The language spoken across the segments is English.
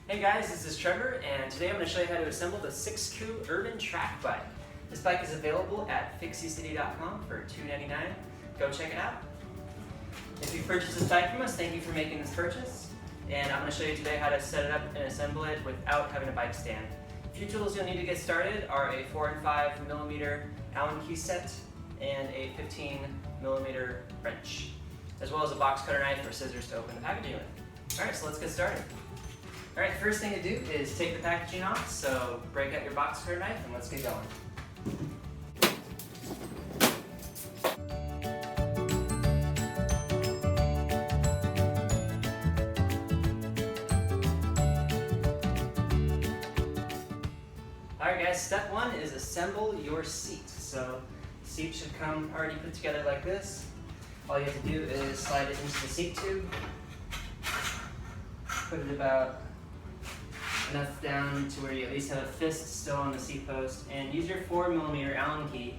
Hey guys, this is Trevor, and today I'm going to show you how to assemble the 6-coup urban track bike. This bike is available at fixiecity.com for $2.99. Go check it out. If you purchased this bike from us, thank you for making this purchase. And I'm going to show you today how to set it up and assemble it without having a bike stand. A few tools you'll need to get started are a 4 and 5 millimeter Allen key set and a 15 millimeter wrench, as well as a box cutter knife or scissors to open the packaging with. Alright, so let's get started. Alright, the first thing to do is take the packaging off, so break out your box cutter knife and let's get going. Alright guys, step one is assemble your seat. So the seat should come already put together like this. All you have to do is slide it into the seat tube, put it about enough down to where you at least have a fist still on the seat post, and use your 4 millimeter Allen key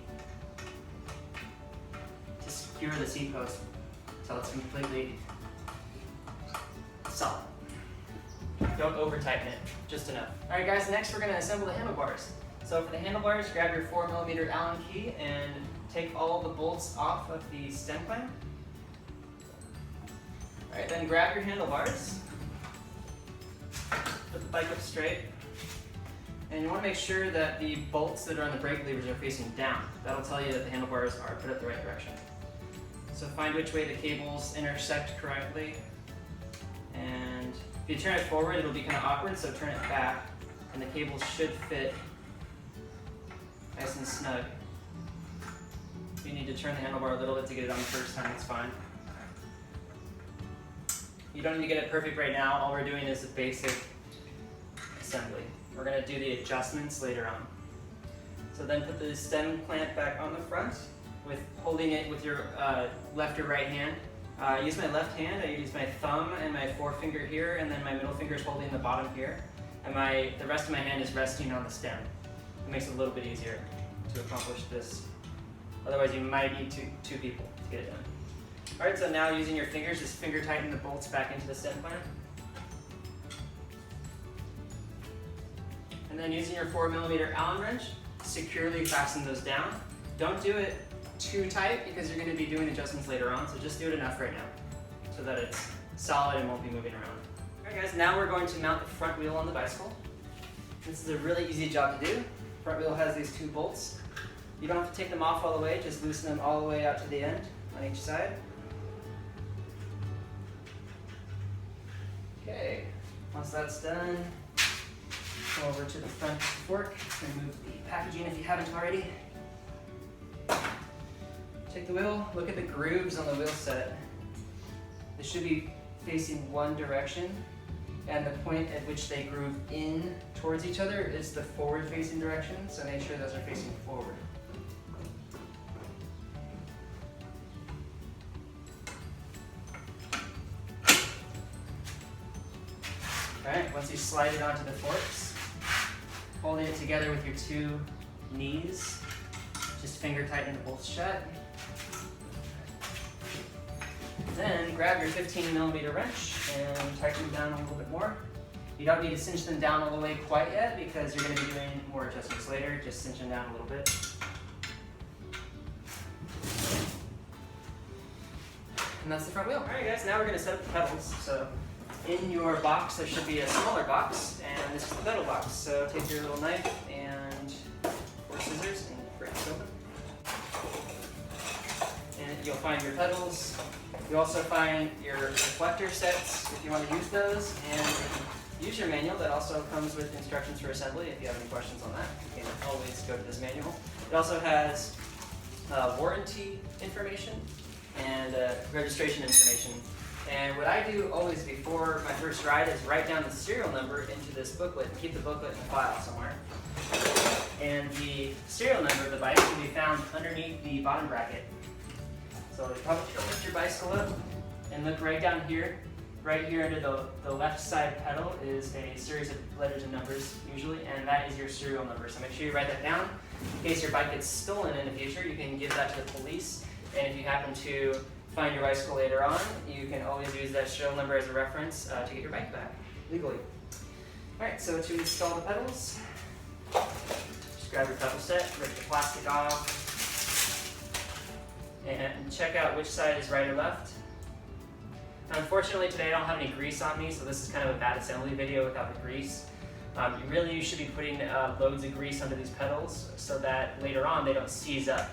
to secure the seat post until it's completely solid. Don't over tighten it, just enough. Alright guys, next we're going to assemble the handlebars. So for the handlebars, grab your 4 millimeter Allen key and take all the bolts off of the stem clamp. Alright, then grab your handlebars. Put the bike up straight, and you want to make sure that the bolts that are on the brake levers are facing down. That'll tell you that the handlebars are put up the right direction. So find which way the cables intersect correctly, and if you turn it forward it'll be kind of awkward, so turn it back and the cables should fit nice and snug. If you need to turn the handlebar a little bit to get it on the first time, it's fine. You don't need to get it perfect right now. All we're doing is a basic assembly. We're going to do the adjustments later on. So then put the stem clamp back on the front with holding it with your left or right hand. Use my left hand. I use my thumb and my forefinger here, and then my middle finger is holding the bottom here, and the rest of my hand is resting on the stem. It makes it a little bit easier to accomplish this. Otherwise you might need two people to get it done. Alright, so now using your fingers, just finger tighten the bolts back into the stem clamp. And then using your 4 millimeter Allen wrench, securely fasten those down. Don't do it too tight because you're going to be doing adjustments later on, so just do it enough right now so that it's solid and won't be moving around. Alright guys, now we're going to mount the front wheel on the bicycle. This is a really easy job to do. Front wheel has these 2 bolts. You don't have to take them off all the way, just loosen them all the way out to the end on each side. Okay, once that's done, go over to the front fork, remove the packaging if you haven't already. Take the wheel, look at the grooves on the wheel set. They should be facing one direction, and the point at which they groove in towards each other is the forward facing direction, so make sure those are facing forward. Alright, once you slide it onto the forks, holding it together with your 2 knees, just finger tighten the bolts shut. Then grab your 15 millimeter wrench and tighten them down a little bit more. You don't need to cinch them down all the way quite yet because you're going to be doing more adjustments later. Just cinch them down a little bit. And that's the front wheel. Alright guys, now we're going to set up the pedals. So in your box there should be a smaller box, and this is the pedal box. So take your little knife and 4 scissors and break it open. And you'll find your pedals. You also find your reflector sets if you want to use those, and use your manual that also comes with instructions for assembly. If you have any questions on that, you can always go to this manual. It also has warranty information and registration information. And what I do always before my first ride is write down the serial number into this booklet and keep the booklet in the file somewhere. And the serial number of the bike can be found underneath the bottom bracket. So you probably should lift your bicycle up and look right down here. Right here under the left side pedal is a series of letters and numbers usually, and that is your serial number. So make sure you write that down. In case your bike gets stolen in the future, you can give that to the police. And if you happen to find your bicycle later on, you can always use that serial number as a reference to get your bike back legally. Alright, so to install the pedals, just grab your pedal set, rip the plastic off, and check out which side is right or left. Now, unfortunately today I don't have any grease on me, so this is kind of a bad assembly video without the grease. You should be putting loads of grease under these pedals so that later on they don't seize up.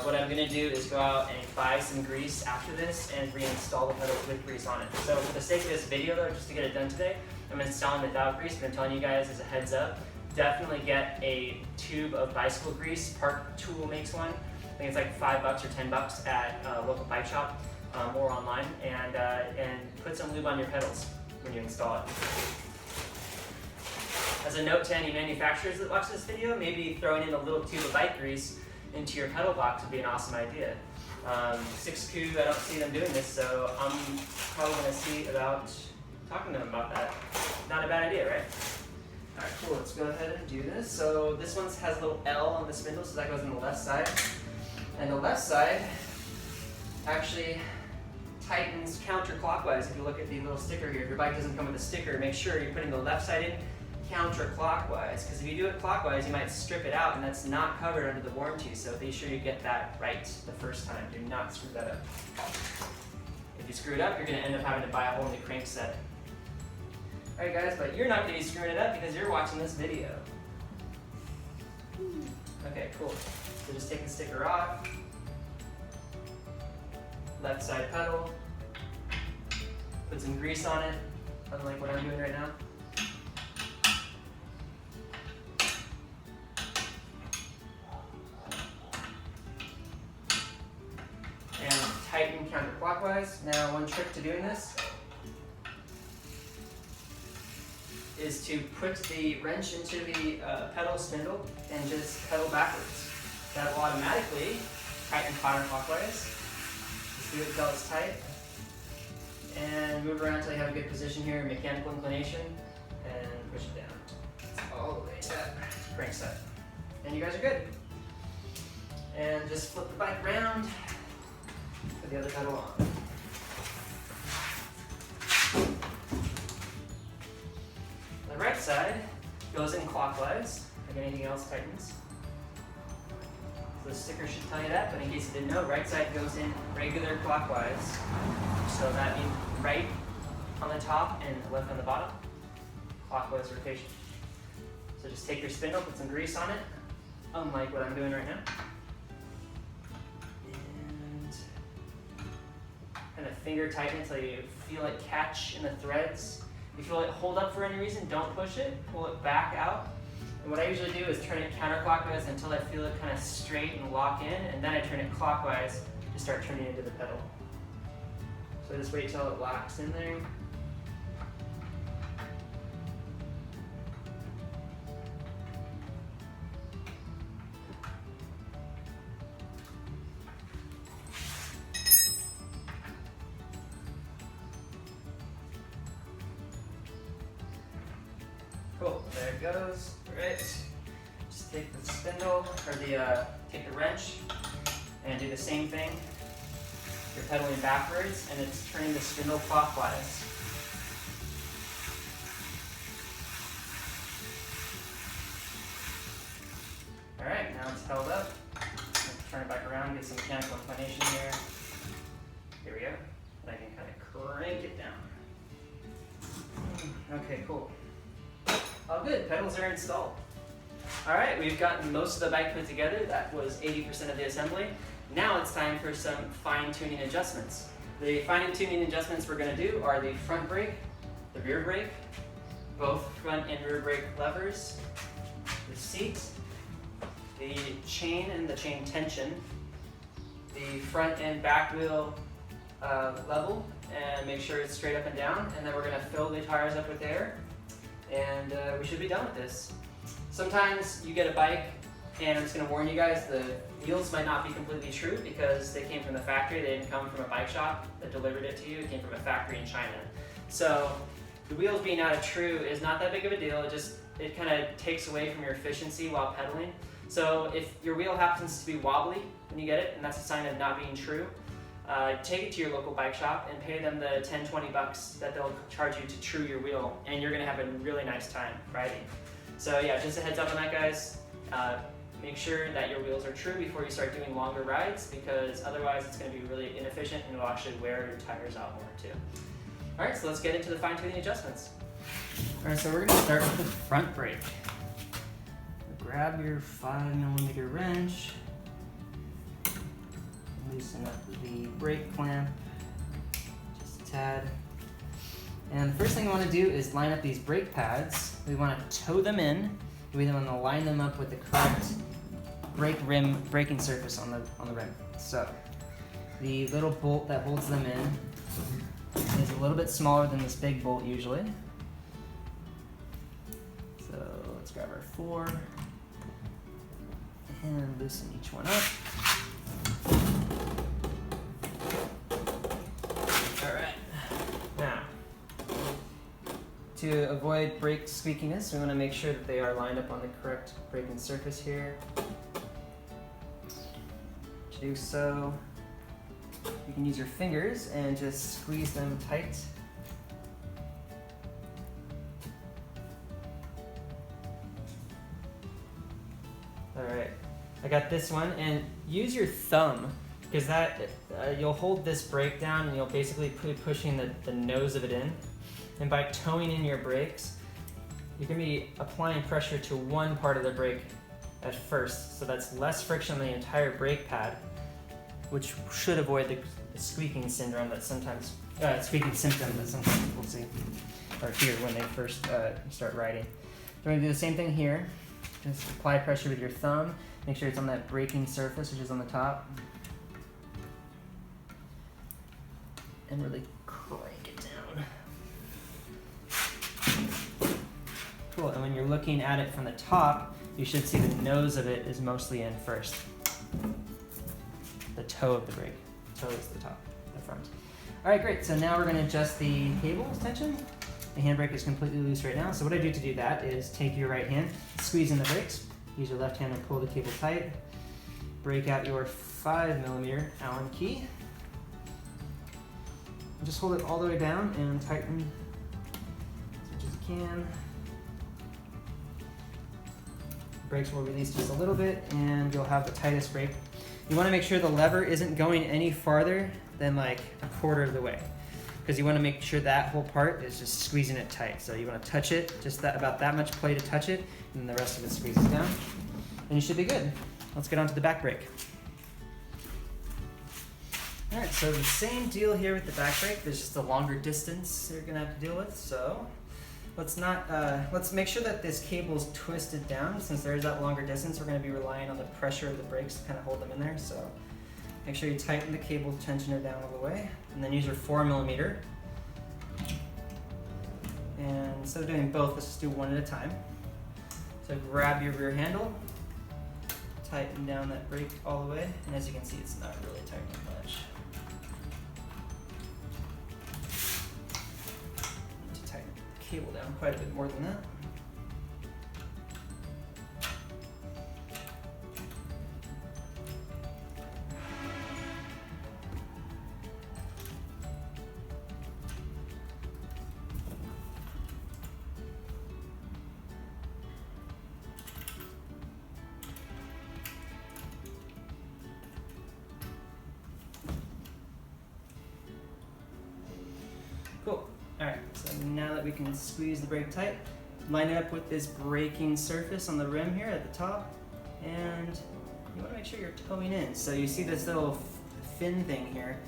What I'm going to do is go out and buy some grease after this and reinstall the pedals with grease on it. So for the sake of this video though, just to get it done today, I'm installing without grease, but I'm telling you guys as a heads up, definitely get a tube of bicycle grease. Park Tool makes one. I think it's like $5 or $10 at a local bike shop or online, and put some lube on your pedals when you install it. As a note to any manufacturers that watch this video, maybe throwing in a little tube of bike grease into your pedal box would be an awesome idea. 6Q, I don't see them doing this, so I'm probably going to see about talking to them about that. Not a bad idea, right? Alright, cool, let's go ahead and do this. So this one has a little L on the spindle, so that goes on the left side. And the left side actually tightens counterclockwise. If you look at the little sticker here, if your bike doesn't come with a sticker, make sure you're putting the left side in counterclockwise, because if you do it clockwise, you might strip it out, and that's not covered under the warranty, so be sure you get that right the first time. Do not screw that up. If you screw it up, you're going to end up having to buy a whole new crank set. Alright guys, but you're not going to be screwing it up because you're watching this video. Okay, cool. So just take the sticker off. Left side pedal. Put some grease on it, unlike what I'm doing right now. And tighten counterclockwise. Now, one trick to doing this is to put the wrench into the pedal spindle and just pedal backwards. That will automatically tighten counterclockwise. Just do it until it's tight. And move around until you have a good position here, mechanical inclination, and push it down. All the way to that crank set. And you guys are good. And just flip the bike around, put the other pedal on. The right side goes in clockwise, like anything else tightens. So the sticker should tell you that, but in case you didn't know, right side goes in regular clockwise. So that means right on the top and left on the bottom, clockwise rotation. So just take your spindle, put some grease on it, unlike what I'm doing right now. And kind of finger tighten until you feel it catch in the threads. If you feel it hold up for any reason, don't push it, pull it back out. And what I usually do is turn it counterclockwise until I feel it kind of straight and lock in, and then I turn it clockwise to start turning into the pedal. So just wait till it locks in there. Cool, there it goes. Alright, just take the spindle, or take the wrench, and do the same thing. You're pedaling backwards, and it's turning the spindle clockwise. Alright, now it's held up. Turn it back around, get some mechanical inclination here. Here we go. And I can kind of crank it down. Okay, cool. All good, pedals are installed. Alright, we've gotten most of the bike put together. That was 80% of the assembly. Now it's time for some fine-tuning adjustments. The fine-tuning adjustments we're going to do are the front brake, the rear brake, both front and rear brake levers, the seat, the chain and the chain tension, the front and back wheel level, and make sure it's straight up and down, and then we're going to fill the tires up with air, and we should be done with this. Sometimes you get a bike, and I'm just going to warn you guys, the wheels might not be completely true because they came from the factory. They didn't come from a bike shop that delivered it to you. It came from a factory in China. So the wheels being out of true is not that big of a deal. It kind of takes away from your efficiency while pedaling. So if your wheel happens to be wobbly when you get it, and that's a sign of not being true, take it to your local bike shop and pay them the 10, 20 bucks that they'll charge you to true your wheel, and you're gonna have a really nice time riding. So yeah, just a heads up on that, guys. Make sure that your wheels are true before you start doing longer rides, because otherwise it's going to be really inefficient and it'll actually wear your tires out more too. Alright, so let's get into the fine-tuning adjustments. Alright, so we're going to start with the front brake. Grab your 5mm wrench, loosen up the brake clamp just a tad. And the first thing we want to do is line up these brake pads. We want to toe them in. We then want to line them up with the correct braking surface on the rim. So the little bolt that holds them in is a little bit smaller than this big bolt usually. So let's grab our 4 and loosen each one up. Alright, now to avoid brake squeakiness, we want to make sure that they are lined up on the correct braking surface here. To do so, you can use your fingers and just squeeze them tight. Alright, I got this one, and use your thumb, because that you'll hold this brake down and you'll basically be pushing the nose of it in. And by toeing in your brakes, you're going to be applying pressure to one part of the brake at first, so that's less friction on the entire brake pad, which should avoid the squeaking syndrome that sometimes, squeaking symptom that sometimes people see or hear when they first start riding. We're going to do the same thing here. Just apply pressure with your thumb. Make sure it's on that braking surface, which is on the top. And really crank it down. Cool, and when you're looking at it from the top, you should see the nose of it is mostly in first. The toe of the brake. Toe is the top, the front. All right, great. So now we're going to adjust the cable tension. The handbrake is completely loose right now. So what I do to do that is take your right hand, squeeze in the brakes, use your left hand and pull the cable tight. Break out your 5mm Allen key. And just hold it all the way down and tighten as much as you can. Brakes will release just a little bit and you'll have the tightest brake. You want to make sure the lever isn't going any farther than like a quarter of the way, because you want to make sure that whole part is just squeezing it tight. So you want to touch it, just about that much play to touch it, and the rest of it squeezes down. And you should be good. Let's get on to the back brake. All right, so the same deal here with the back brake. There's just a longer distance you're gonna have to deal with. So let's make sure that this cable's twisted down. Since there's that longer distance, we're gonna be relying on the pressure of the brakes to kind of hold them in there. So make sure you tighten the cable tensioner down all the way, and then use your 4mm. And instead of doing both, let's just do one at a time. So grab your rear handle, tighten down that brake all the way, and as you can see, it's not really tightening much. Need to tighten the cable down quite a bit more than that. Cool. Alright, so now that we can squeeze the brake tight, line it up with this braking surface on the rim here at the top, and you want to make sure you're toeing in. So you see this little fin thing here.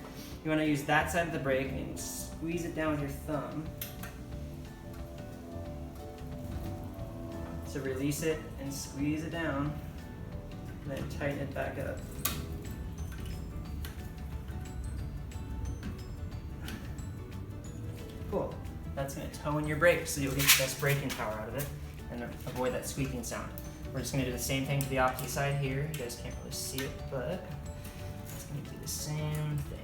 You want to use that side of the brake and squeeze it down with your thumb. So release it and squeeze it down, and then tighten it back up. Cool. That's going to toe in your brake, so you'll get the best braking power out of it and avoid that squeaking sound. We're just going to do the same thing to the opposite side here. You guys can't really see it, but it's going to do the same thing.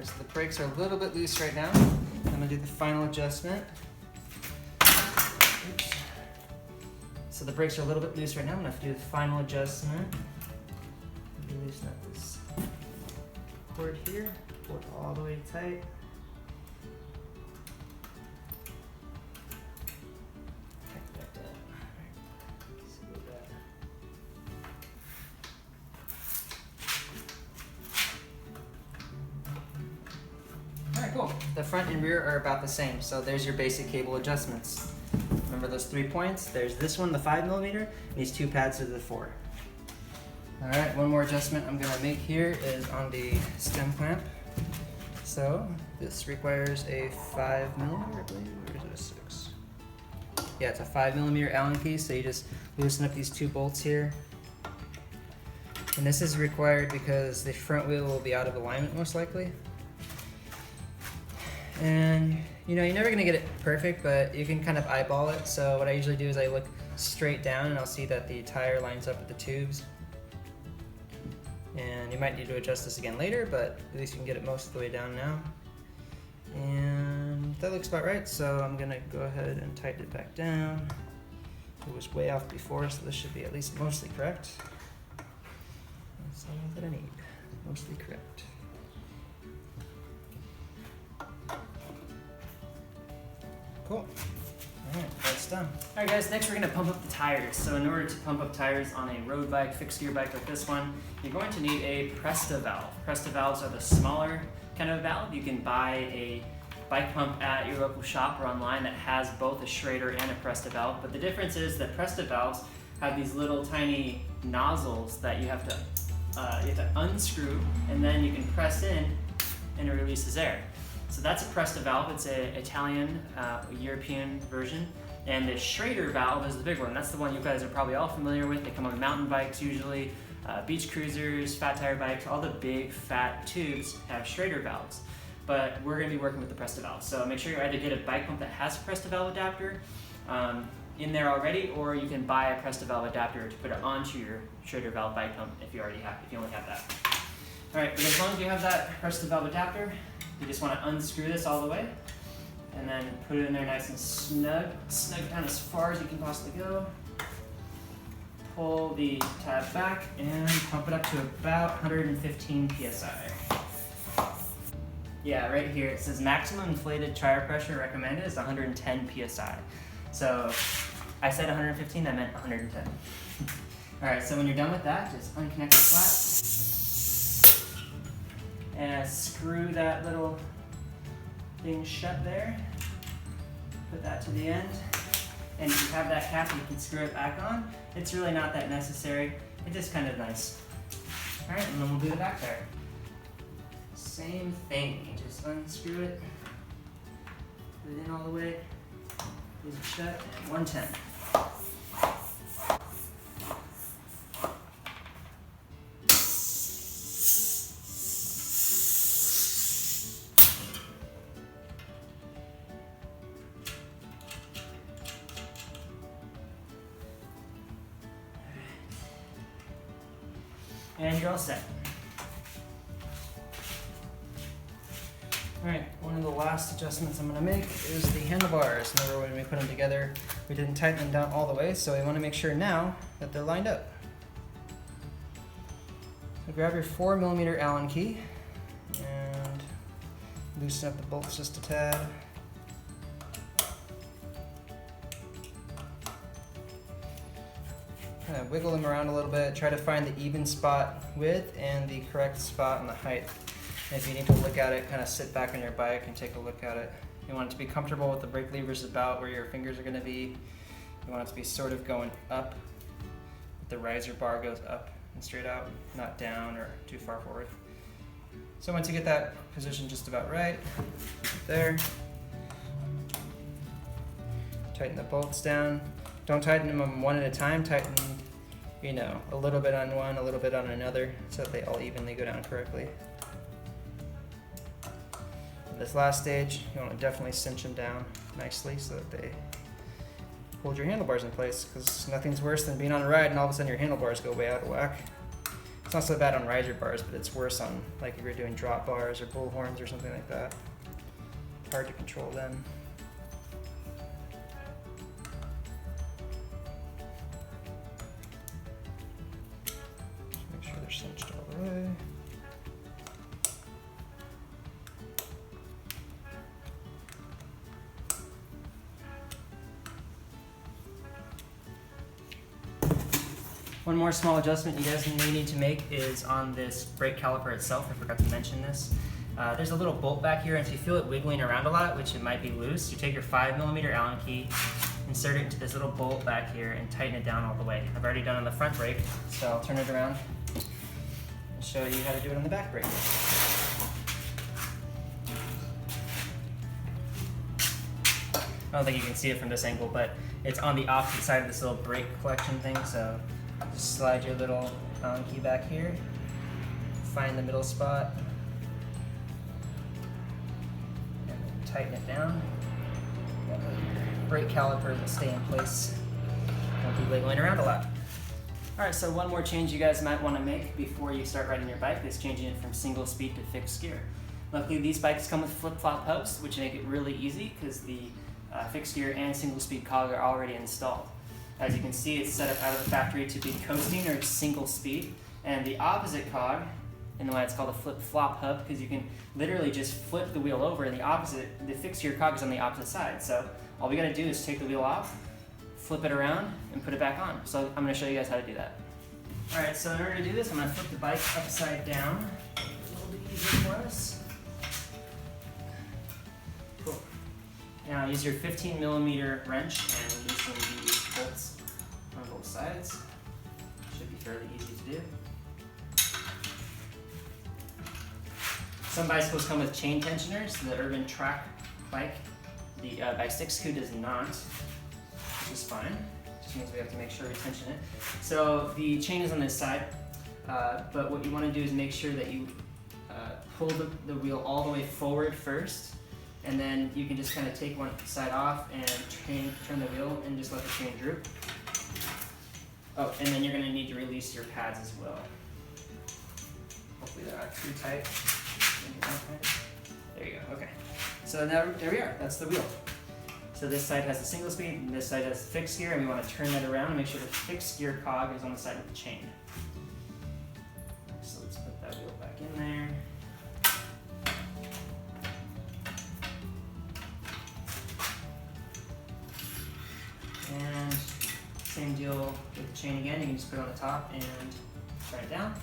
Alright, so the brakes are a little bit loose right now. I'm gonna do the final adjustment. Oops. So the brakes are a little bit loose right now. I'm gonna have to do the final adjustment. Loosen up this cord here, pull it all the way tight. Tighten that down. Alright, see what that. Alright, cool. The front and rear are about the same, so there's your basic cable adjustments. Remember those 3 points? There's this one, the 5mm, and these 2 pads are the 4. Alright, one more adjustment I'm going to make here is on the stem clamp. So, this requires a 5mm, I believe, or is it a 6? Yeah, it's a 5mm Allen key, so you just loosen up these 2 bolts here. And this is required because the front wheel will be out of alignment most likely. And you know, you're never gonna get it perfect, but you can kind of eyeball it. So what I usually do is I look straight down and I'll see that the tire lines up with the tubes. And you might need to adjust this again later, but at least you can get it most of the way down now. And that looks about right, so I'm gonna go ahead and tighten it back down. It was way off before, so this should be at least mostly correct. That's all that I need, mostly correct. Cool. Alright, that's done. Alright guys, next we're going to pump up the tires. So in order to pump up tires on a road bike, fixed gear bike like this one, you're going to need a Presta valve. Presta valves are the smaller kind of valve. You can buy a bike pump at your local shop or online that has both a Schrader and a Presta valve. But the difference is that Presta valves have these little tiny nozzles that you have to unscrew, and then you can press in and it releases air. So that's a Presta valve. It's an Italian, European version. And the Schrader valve is the big one. That's the one you guys are probably all familiar with. They come on mountain bikes usually, beach cruisers, fat tire bikes, all the big fat tubes have Schrader valves. But we're gonna be working with the Presta valve. So make sure you either get a bike pump that has a Presta valve adapter in there already, or you can buy a Presta valve adapter to put it onto your Schrader valve bike pump if you only have that. All right, but as long as you have that Presta valve adapter, you just want to unscrew this all the way and then put it in there nice and snug. Snug it down as far as you can possibly go. Pull the tab back and pump it up to about 115 psi. Yeah, right here it says maximum inflated tire pressure recommended is 110 psi. So I said 115, I meant 110. Alright, so when you're done with that, just unconnect the flap. And screw that little thing shut there. Put that to the end. And if you have that cap, you can screw it back on. It's really not that necessary. It's just kind of nice. Alright, and then we'll do the back tire. Same thing. You just unscrew it. Put it in all the way. Close it shut. And 110. And you're all set. Alright, one of the last adjustments I'm going to make is the handlebars. Remember when we put them together, we didn't tighten them down all the way, so we want to make sure now that they're lined up. So grab your 4mm Allen key and loosen up the bolts just a tad. Kind of wiggle them around a little bit, try to find the even spot width and the correct spot on the height. And if you need to look at it, kind of sit back on your bike and take a look at it. You want it to be comfortable with the brake levers about where your fingers are going to be. You want it to be sort of going up. The riser bar goes up and straight out, not down or too far forward. So once you get that position just about right, keep it there. Tighten the bolts down. Don't tighten them one at a time. Tighten, you know, a little bit on one, a little bit on another, so that they all evenly go down correctly. This last stage, you want to definitely cinch them down nicely so that they hold your handlebars in place, because nothing's worse than being on a ride and all of a sudden your handlebars go way out of whack. It's not so bad on riser bars, but it's worse on like if you're doing drop bars or bull horns or something like that. Hard to control them. Just make sure they're cinched all the way. One more small adjustment you guys may need to make is on this brake caliper itself. I forgot to mention this. There's a little bolt back here, and if you feel it wiggling around a lot, which it might be loose, you take your 5mm Allen key, insert it into this little bolt back here, and tighten it down all the way. I've already done it on the front brake, so I'll turn it around and show you how to do it on the back brake. I don't think you can see it from this angle, but it's on the opposite side of this little brake collection thing, so just slide your little Allen key back here, find the middle spot, and then tighten it down. That way your brake caliper will stay in place. Won't be wiggling around a lot. Alright, so one more change you guys might want to make before you start riding your bike is changing it from single speed to fixed gear. Luckily, these bikes come with flip-flop hubs, which make it really easy because the fixed gear and single speed cog are already installed. As you can see, it's set up out of the factory to be coasting or single speed, and the opposite cog, and why it's called a flip-flop hub, because you can literally just flip the wheel over, and the fixed gear cog is on the opposite side. So all we gotta do is take the wheel off, flip it around, and put it back on. So I'm gonna show you guys how to do that. All right, so in order to do this, I'm gonna flip the bike upside down. Make it a little bit easier for us. Cool. Now use your 15mm wrench and loosen these bolts on both sides. Should be fairly easy to do. Some bicycles come with chain tensioners. The Urban Track bike, the bike 6 does not, which is fine. Just means we have to make sure we tension it. So the chain is on this side, but what you want to do is make sure that you pull the wheel all the way forward first, and then you can just kind of take one side off and turn the wheel and just let the chain droop. Oh, and then you're going to need to release your pads as well. Hopefully they're not too tight. There you go, okay. So now, there we are, that's the wheel. So this side has the single speed, and this side has the fixed gear, and we want to turn that around and make sure the fixed gear cog is on the side of the chain. So let's put that wheel back in there. And same deal with the chain again, you can just put it on the top and turn it down.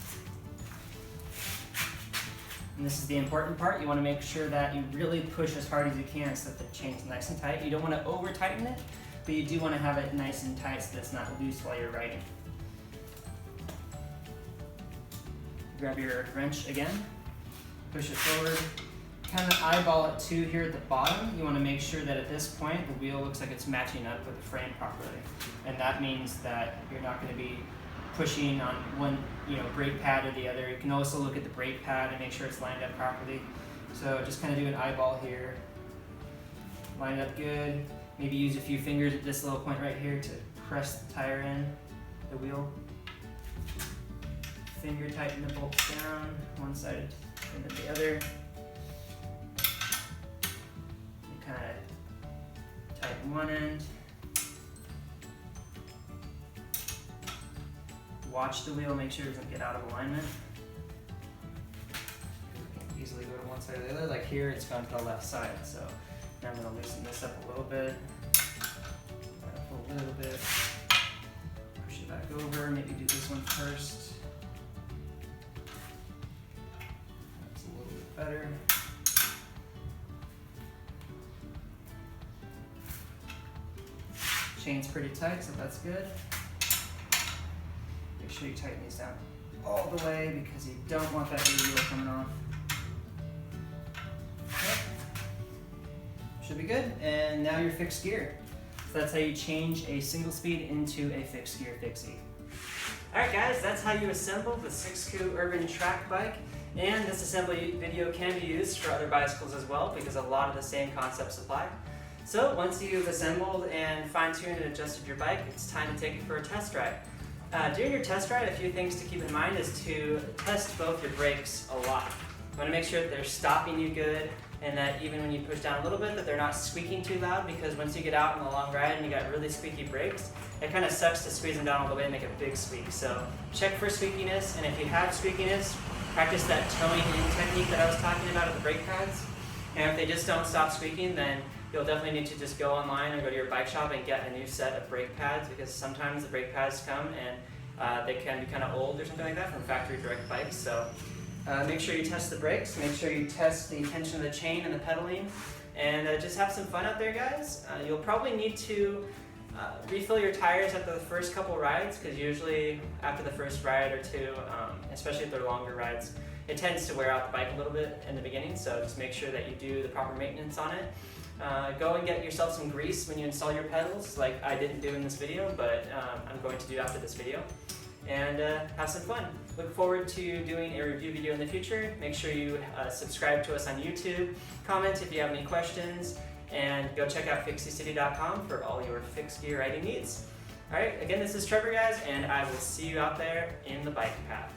And this is the important part. You want to make sure that you really push as hard as you can so that the chain's nice and tight. You don't want to over tighten it, but you do want to have it nice and tight so that it's not loose while you're riding. Grab your wrench again, push it forward, kind of eyeball it too here at the bottom. You want to make sure that at this point the wheel looks like it's matching up with the frame properly. And that means that you're not going to be pushing on one brake pad or the other. You can also look at the brake pad and make sure it's lined up properly. So just kind of do an eyeball here. Line it up good. Maybe use a few fingers at this little point right here to press the tire in, the wheel. Finger tighten the bolts down, one side and then the other. You kind of tighten one end. Watch the wheel, make sure it doesn't get out of alignment. You can easily go to one side or the other. Like here, it's gone to the left side. So now I'm going to loosen this up a little bit. Pull a little bit. Push it back over. Maybe do this one first. That's a little bit better. Chain's pretty tight, so that's good. Make sure you tighten these down all the way because you don't want that rear wheel coming off. Okay. Should be good. And now you're fixed gear. So that's how you change a single speed into a fixed gear Fixie. Alright guys, that's how you assemble the 6 Urban Track bike. And this assembly video can be used for other bicycles as well because a lot of the same concepts apply. So once you've assembled and fine-tuned and adjusted your bike, it's time to take it for a test drive. During your test ride, a few things to keep in mind is to test both your brakes a lot. You want to make sure that they're stopping you good, and that even when you push down a little bit, that they're not squeaking too loud, because once you get out on the long ride and you got really squeaky brakes, it kind of sucks to squeeze them down all the way and make a big squeak. So check for squeakiness, and if you have squeakiness, practice that towing in technique that I was talking about at the brake pads. And if they just don't stop squeaking, then you'll definitely need to just go online or go to your bike shop and get a new set of brake pads, because sometimes the brake pads come and they can be kind of old or something like that from factory direct bikes. So make sure you test the brakes, make sure you test the tension of the chain and the pedaling, and just have some fun out there, guys. You'll probably need to refill your tires after the first couple rides, because usually after the first ride or two, especially if they're longer rides, it tends to wear out the bike a little bit in the beginning, so just make sure that you do the proper maintenance on it. Go and get yourself some grease when you install your pedals, like I didn't do in this video, but I'm going to do after this video. And have some fun. Look forward to doing a review video in the future. Make sure you subscribe to us on YouTube, comment if you have any questions, and go check out fixiecity.com for all your fixed gear riding needs. Alright, again, this is Trevor, guys, and I will see you out there in the bike path.